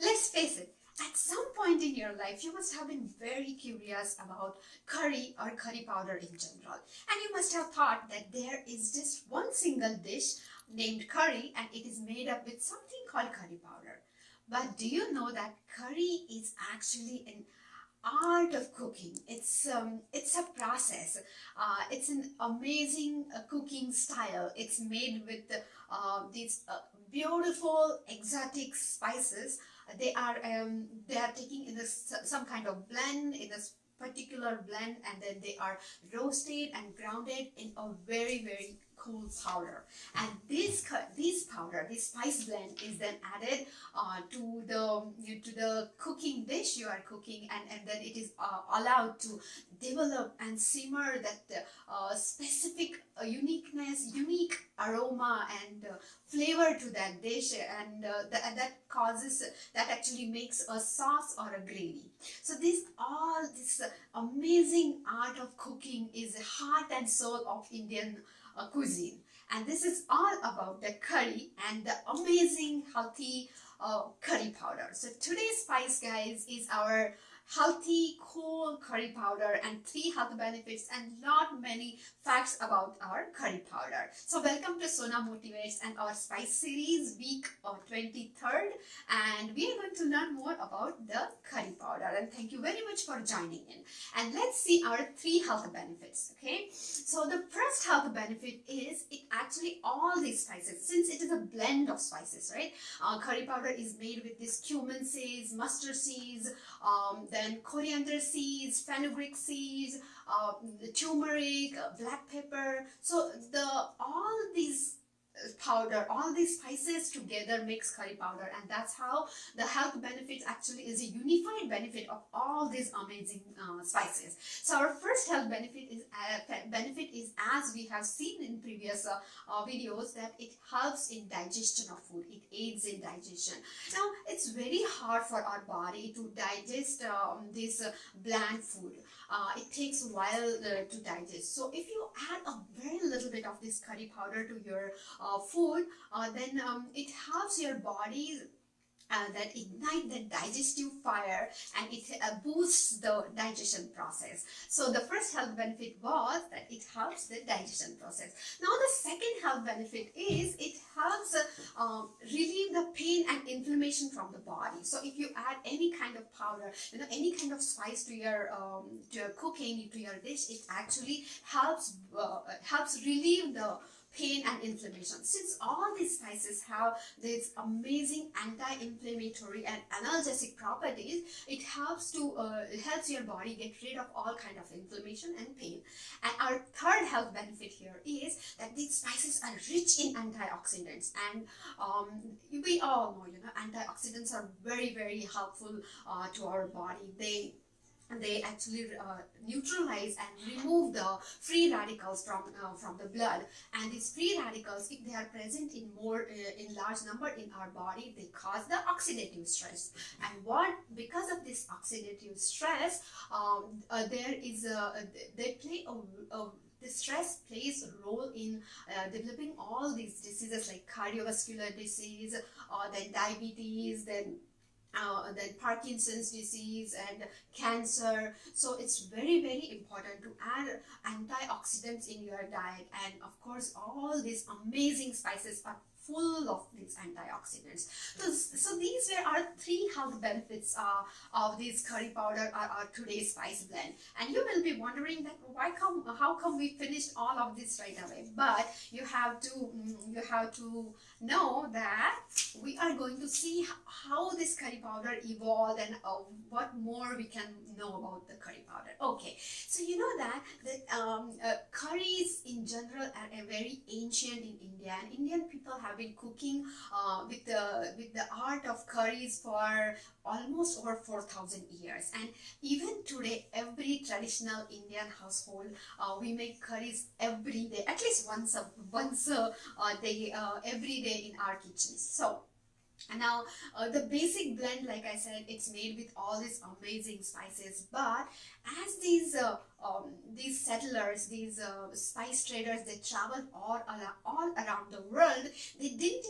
Let's face it, at some point in your life, you must have been very curious about curry or curry powder in general. And you must have thought that there is just one single dish named curry and it is made up with something called curry powder. But do you know that curry is actually an art of cooking? It's a process. It's an amazing cooking style. It's made with these beautiful exotic spices. They are taking in some kind of blend in this particular blend, and then they are roasted and grounded in a very cool powder. And this spice blend is then added to the cooking dish you are cooking, and then it is allowed to develop and simmer that specific unique aroma and flavor to that dish, and that actually makes a sauce or a gravy. So this amazing art of cooking is the heart and soul of Indian cuisine, and this is all about the curry and the amazing healthy curry powder. So today's spice, guys, is our healthy cool curry powder and 3 health benefits and not many facts about our curry powder. So welcome to Sona Motivates and our spice series week 23rd, and we are going to learn more about the curry powder, and thank you very much for joining in. And let's see our 3 health benefits. Okay, so the first health benefit is it actually all these spices, since it is a blend of spices, right? Curry powder is made with this cumin seeds, mustard seeds, then coriander seeds, fenugreek seeds, turmeric, black pepper. So all these spices together makes curry powder, and that's how the health benefits actually is a unified benefit of all these amazing spices. So our first health benefit is as we have seen in previous videos, that it helps in digestion of food. It aids in digestion. Now it's very hard for our body to digest this bland food. It takes a while to digest. So if you add a very little bit of this curry powder to your food, then it helps your body that ignite the digestive fire, and it boosts the digestion process. So the first health benefit was that it helps the digestion process. Now the second health benefit is it helps relieve the pain and inflammation from the body. So if you add any kind of powder, any kind of spice to your cooking, to your dish, it actually helps relieve the pain and inflammation. Since all these spices have these amazing anti-inflammatory and analgesic properties, it helps your body get rid of all kind of inflammation and pain. And our third health benefit here is that these spices are rich in antioxidants, and we all know, antioxidants are very helpful to our body. They actually neutralize and remove the free radicals from the blood, and these free radicals, if they are present in large number in our body, they cause the oxidative stress. And because of this oxidative stress, the stress plays a role in developing all these diseases like cardiovascular disease, then diabetes, then Parkinson's disease and cancer. So it's very important to add antioxidants in your diet, and of course all these amazing spices are full of these antioxidants. So these were our 3 health benefits of this curry powder or our today's spice blend. And you will be wondering that how come we finished all of this right away? But you have to know that we are going to see how this curry powder evolved and what more we can know about the curry powder. Okay, so you know that curries in general are very ancient in India, and Indian people have been cooking with the art of curries for almost over 4,000 years. And even today, every traditional Indian household, we make curries every day, at least once a day, every day in our kitchens. So and now the basic blend, like I said, it's made with all these amazing spices. But as these settlers, these spice traders, they traveled all around the world, they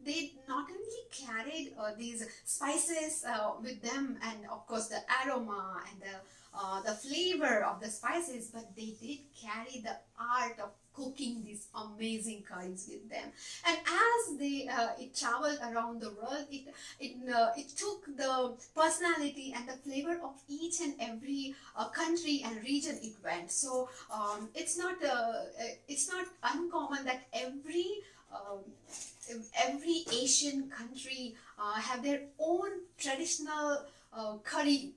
they not only carried these spices with them, and of course the aroma and the flavor of the spices, but they did carry the art of cooking these amazing curries with them. And as they it traveled around the world, it took the personality and the flavor of each and every country and region it went. So it's not uncommon that um, every Asian country have their own traditional curry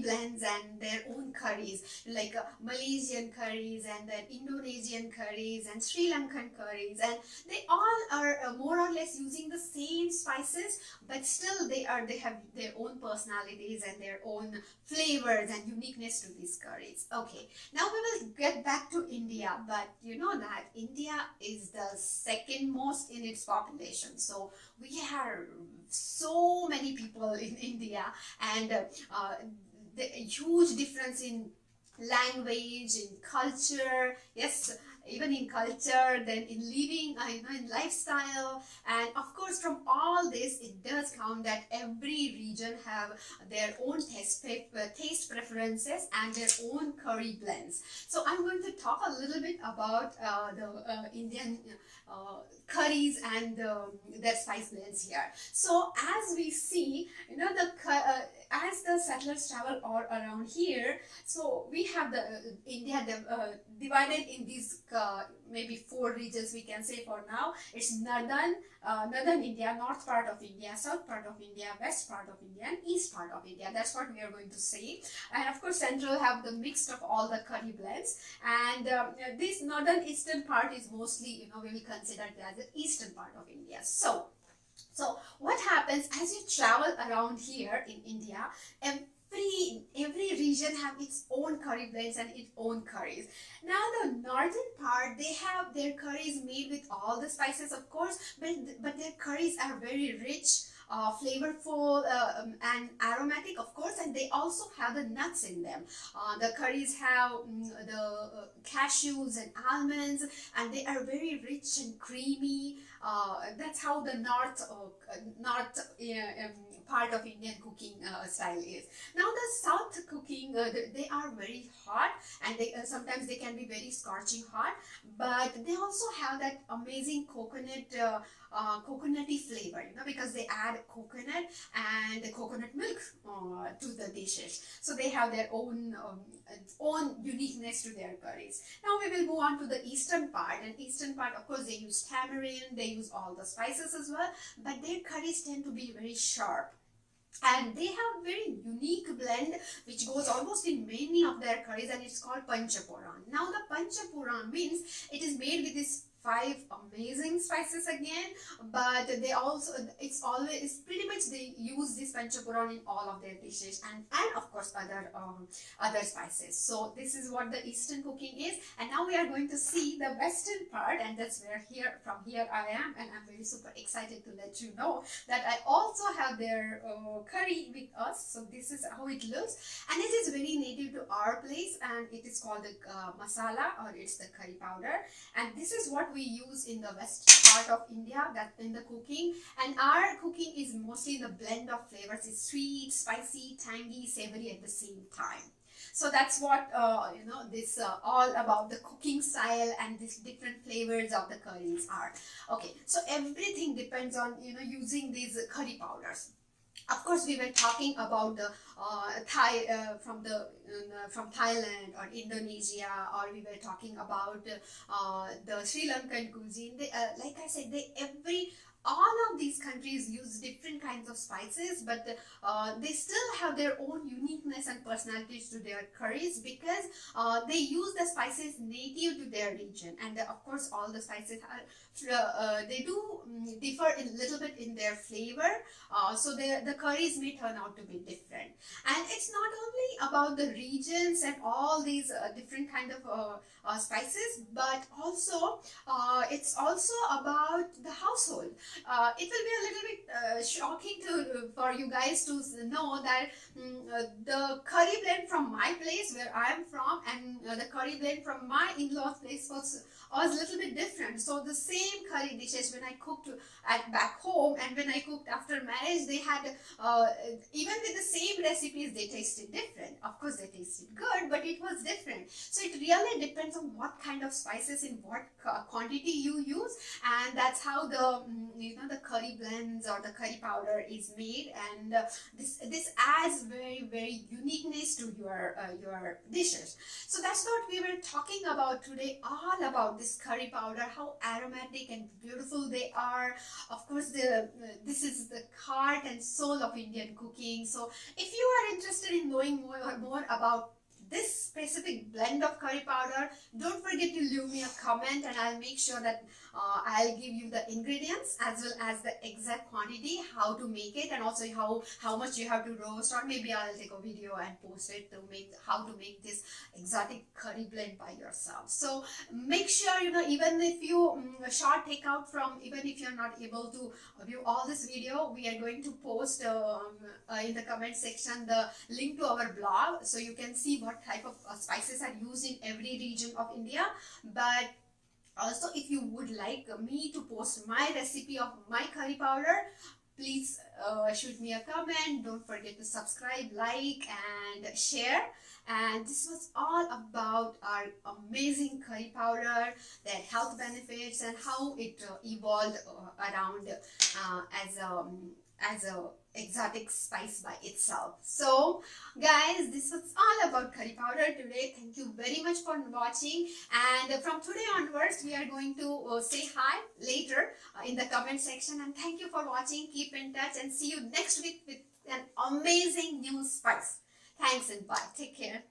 blends and their own curries, like Malaysian curries and then Indonesian curries and Sri Lankan curries, and they all are more or less using the same spices, but still they have their own personalities and their own flavors and uniqueness to these curries. Okay, now we will get back to India, but you know that India is the second most in its population. So we are so many people in India, and the huge difference in language, in culture, yes, even in culture, then in living, in lifestyle, and of course from all this, it does count that every region have their own taste preferences and their own curry blends. So I'm going to talk a little bit about the Indian curries and their spice blends here. So as we see, as the settlers travel all around here, so we have the India divided in these maybe 4 regions, we can say for now. It's northern India, north part of India, south part of India, west part of India, and east part of India. That's what we are going to say. And of course central have the mix of all the curry blends, and this northern eastern part is mostly, we will consider it as the eastern part of India. So what happens as you travel around here in India, every region have its own curry blends and its own curries. Now the northern part, they have their curries made with all the spices, of course, but their curries are very rich, flavorful, and aromatic, of course, and they also have the nuts in them. The curries have the cashews and almonds, and they are very rich and creamy. That's how the north part of Indian cooking style is. Now the south cooking, they are very hot, and sometimes they can be very scorching hot, but they also have that amazing coconutty flavor, because they add coconut and the coconut milk to the dishes. So they have their own uniqueness to their curries. Now we will move on to the eastern part, and eastern part, of course, they use tamarind, they use all the spices as well, but their curries tend to be very sharp. And they have very unique blend which goes almost in many of their curries, and it's called Panchapuran. Now the Panchapuran means it is made with this 5 amazing spices again, but they also, it's pretty much they use this Panchapuran in all of their dishes, and of course other spices. So this is what the eastern cooking is, and now we are going to see the western part, and that's where from here I am, and I'm very super excited to let you know that I also have their curry with us. So this is how it looks, and it is very native to our place, and it is called the masala, or it's the curry powder, and this is what we use in the west part of India, that in the cooking. And our cooking is mostly the blend of flavors. It's sweet, spicy, tangy, savory at the same time. So that's what this all about the cooking style and these different flavors of the curries are. Okay, so everything depends on using these curry powders. Of course, we were talking about the from Thailand or Indonesia, or we were talking about the Sri Lankan cuisine. Like I said, all of these countries use different kinds of spices, but they still have their own uniqueness and personalities to their curries, because they use the spices native to their region, and of course all the spices are they do differ a little bit in their flavor, so the curries may turn out to be different. And it's not only about the regions and all these different kind of spices, but also it's also about the household. It will be a little bit shocking for you guys to know that the curry blend from my place where I am from and the curry blend from my in-laws place was a little bit different. So the same curry dishes when I cooked at back home and when I cooked after marriage, they had even with the same recipes, they tasted different. Of course, they tasted good, but it was different. So it really depends on what kind of spices in what quantity you use, and that's how the the curry blends or the curry powder is made, and this adds very uniqueness to your dishes. So that's what we were talking about today, all about this curry powder, how aromatic and beautiful they are. Of course, this is the heart and soul of Indian cooking. So if you are interested in knowing more about this specific blend of curry powder, don't forget to leave me a comment and I'll make sure that I'll give you the ingredients as well as the exact quantity, how to make it, and also how much you have to roast, or maybe I'll take a video and post it to make how to make this exotic curry blend by yourself. So make sure, even if you short take out from, even if you're not able to view all this video, we are going to post in the comment section the link to our blog, so you can see what type of spices are used in every region of India. But also, if you would like me to post my recipe of my curry powder, please shoot me a comment. Don't forget to subscribe, like, and share. And this was all about our amazing curry powder, their health benefits, and how it evolved around as a exotic spice by itself. So guys, this was all about curry powder today. Thank you very much for watching, and from today onwards we are going to say hi later in the comment section. And thank you for watching. Keep in touch and see you next week with an amazing new spice. Thanks and bye. Take care.